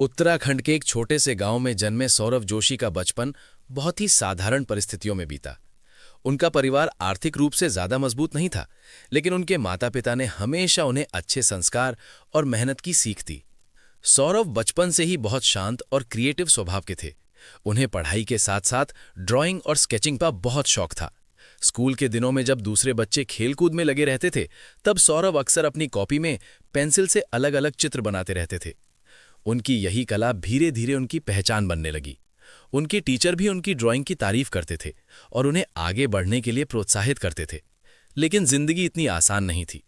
उत्तराखंड के एक छोटे से गांव में जन्मे सौरव जोशी का बचपन बहुत ही साधारण परिस्थितियों में बीता। उनका परिवार आर्थिक रूप से ज्यादा मजबूत नहीं था, लेकिन उनके माता पिता ने हमेशा उन्हें अच्छे संस्कार और मेहनत की सीख दी। सौरव बचपन से ही बहुत शांत और क्रिएटिव स्वभाव के थे। उन्हें पढ़ाई के साथ साथ ड्राइंग और स्केचिंग का बहुत शौक था। स्कूल के दिनों में जब दूसरे बच्चे खेलकूद में लगे रहते थे, तब सौरव अक्सर अपनी कॉपी में पेंसिल से अलग अलग चित्र बनाते रहते थे। उनकी यही कला धीरे धीरे उनकी पहचान बनने लगी। उनके टीचर भी उनकी ड्राइंग की तारीफ करते थे और उन्हें आगे बढ़ने के लिए प्रोत्साहित करते थे। लेकिन जिंदगी इतनी आसान नहीं थी।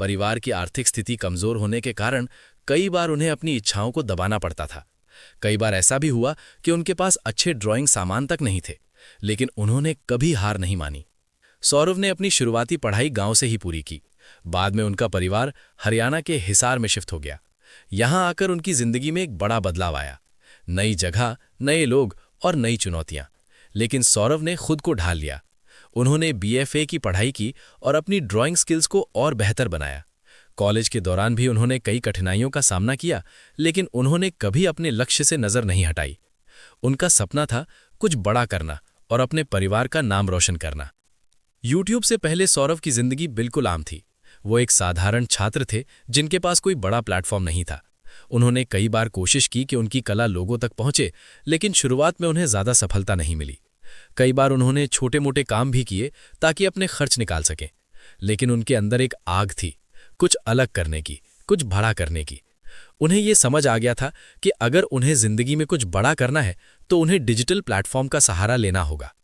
परिवार की आर्थिक स्थिति कमजोर होने के कारण कई बार उन्हें अपनी इच्छाओं को दबाना पड़ता था। कई बार ऐसा भी हुआ कि उनके पास अच्छे ड्राइंग सामान तक नहीं थे, लेकिन उन्होंने कभी हार नहीं मानी। सौरव ने अपनी शुरुआती पढ़ाई गांव से ही पूरी की। बाद में उनका परिवार हरियाणा के हिसार में शिफ्ट हो गया। यहां आकर उनकी जिंदगी में एक बड़ा बदलाव आया। नई जगह, नए लोग और नई चुनौतियां। लेकिन सौरव ने खुद को ढाल लिया। उन्होंने बीएफए की पढ़ाई की और अपनी ड्राइंग स्किल्स को और बेहतर बनाया। कॉलेज के दौरान भी उन्होंने कई कठिनाइयों का सामना किया, लेकिन उन्होंने कभी अपने लक्ष्य से नजर नहीं हटाई। उनका सपना था कुछ बड़ा करना और अपने परिवार का नाम रोशन करना। यूट्यूब से पहले सौरव की जिंदगी बिल्कुल आम थी। वो एक साधारण छात्र थे जिनके पास कोई बड़ा प्लेटफॉर्म नहीं था। उन्होंने कई बार कोशिश की कि उनकी कला लोगों तक पहुंचे, लेकिन शुरुआत में उन्हें ज्यादा सफलता नहीं मिली। कई बार उन्होंने छोटे मोटे काम भी किए ताकि अपने खर्च निकाल सकें, लेकिन उनके अंदर एक आग थी, कुछ अलग करने की, कुछ बड़ा करने की। उन्हें ये समझ आ गया था कि अगर उन्हें जिंदगी में कुछ बड़ा करना है तो उन्हें डिजिटल प्लेटफॉर्म का सहारा लेना होगा।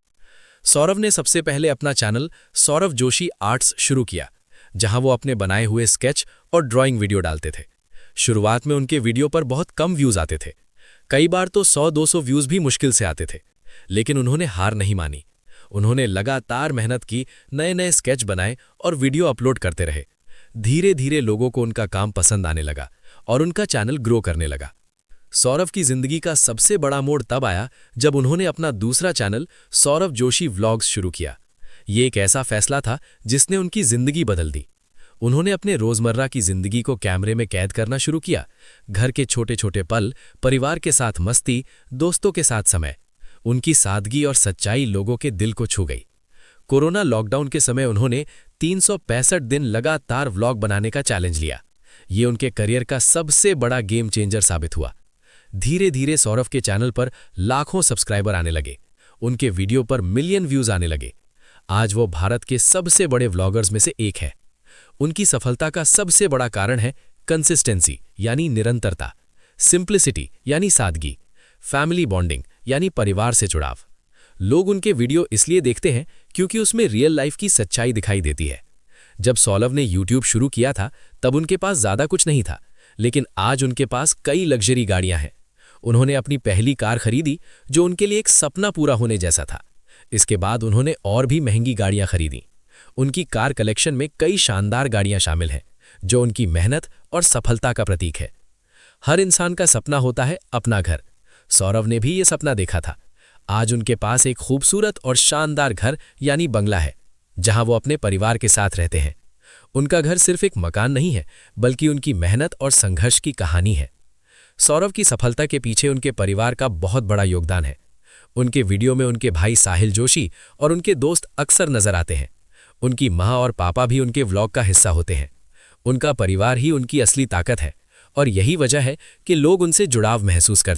सौरव ने सबसे पहले अपना चैनल सौरव जोशी आर्ट्स शुरू किया, जहां वो अपने बनाए हुए स्केच और ड्राइंग वीडियो डालते थे। शुरुआत में उनके वीडियो पर बहुत कम व्यूज आते थे। कई बार तो 100-200 व्यूज भी मुश्किल से आते थे, लेकिन उन्होंने हार नहीं मानी। उन्होंने लगातार मेहनत की, नए नए स्केच बनाए और वीडियो अपलोड करते रहे। धीरे धीरे लोगों को उनका काम पसंद आने लगा और उनका चैनल ग्रो करने लगा। सौरव की जिंदगी का सबसे बड़ा मोड़ तब आया जब उन्होंने अपना दूसरा चैनल सौरव जोशी व्लॉग्स शुरू किया। ये एक ऐसा फैसला था जिसने उनकी जिंदगी बदल दी। उन्होंने अपने रोजमर्रा की जिंदगी को कैमरे में कैद करना शुरू किया। घर के छोटे छोटे पल, परिवार के साथ मस्ती, दोस्तों के साथ समय। उनकी सादगी और सच्चाई लोगों के दिल को छू गई। कोरोना लॉकडाउन के समय उन्होंने 365 दिन लगातार व्लॉग बनाने का चैलेंज लिया। ये उनके करियर का सबसे बड़ा गेम चेंजर साबित हुआ। धीरे धीरे सौरव के चैनल पर लाखों सब्सक्राइबर आने लगे। उनके वीडियो पर मिलियन व्यूज आने लगे। आज वो भारत के सबसे बड़े व्लॉगर्स में से एक है। उनकी सफलता का सबसे बड़ा कारण है कंसिस्टेंसी यानी निरंतरता, सिंप्लिसिटी यानी सादगी, फैमिली बॉन्डिंग यानी परिवार से जुड़ाव। लोग उनके वीडियो इसलिए देखते हैं क्योंकि उसमें रियल लाइफ की सच्चाई दिखाई देती है। जब सौरव ने यूट्यूब शुरू किया था तब उनके पास ज्यादा कुछ नहीं था, लेकिन आज उनके पास कई लग्जरी गाड़ियां हैं। उन्होंने अपनी पहली कार खरीदी जो उनके लिए एक सपना पूरा होने जैसा था। इसके बाद उन्होंने और भी महंगी गाड़ियां खरीदी। उनकी कार कलेक्शन में कई शानदार गाड़ियां शामिल हैं, जो उनकी मेहनत और सफलता का प्रतीक है। हर इंसान का सपना होता है अपना घर। सौरव ने भी ये सपना देखा था। आज उनके पास एक खूबसूरत और शानदार घर यानी बंगला है, जहां वो अपने परिवार के साथ रहते हैं। उनका घर सिर्फ एक मकान नहीं है, बल्कि उनकी मेहनत और संघर्ष की कहानी है। सौरव की सफलता के पीछे उनके परिवार का बहुत बड़ा योगदान है। उनके वीडियो में उनके भाई साहिल जोशी और उनके दोस्त अक्सर नजर आते हैं। उनकी माँ और पापा भी उनके व्लॉग का हिस्सा होते हैं। उनका परिवार ही उनकी असली ताकत है और यही वजह है कि लोग उनसे जुड़ाव महसूस करते हैं।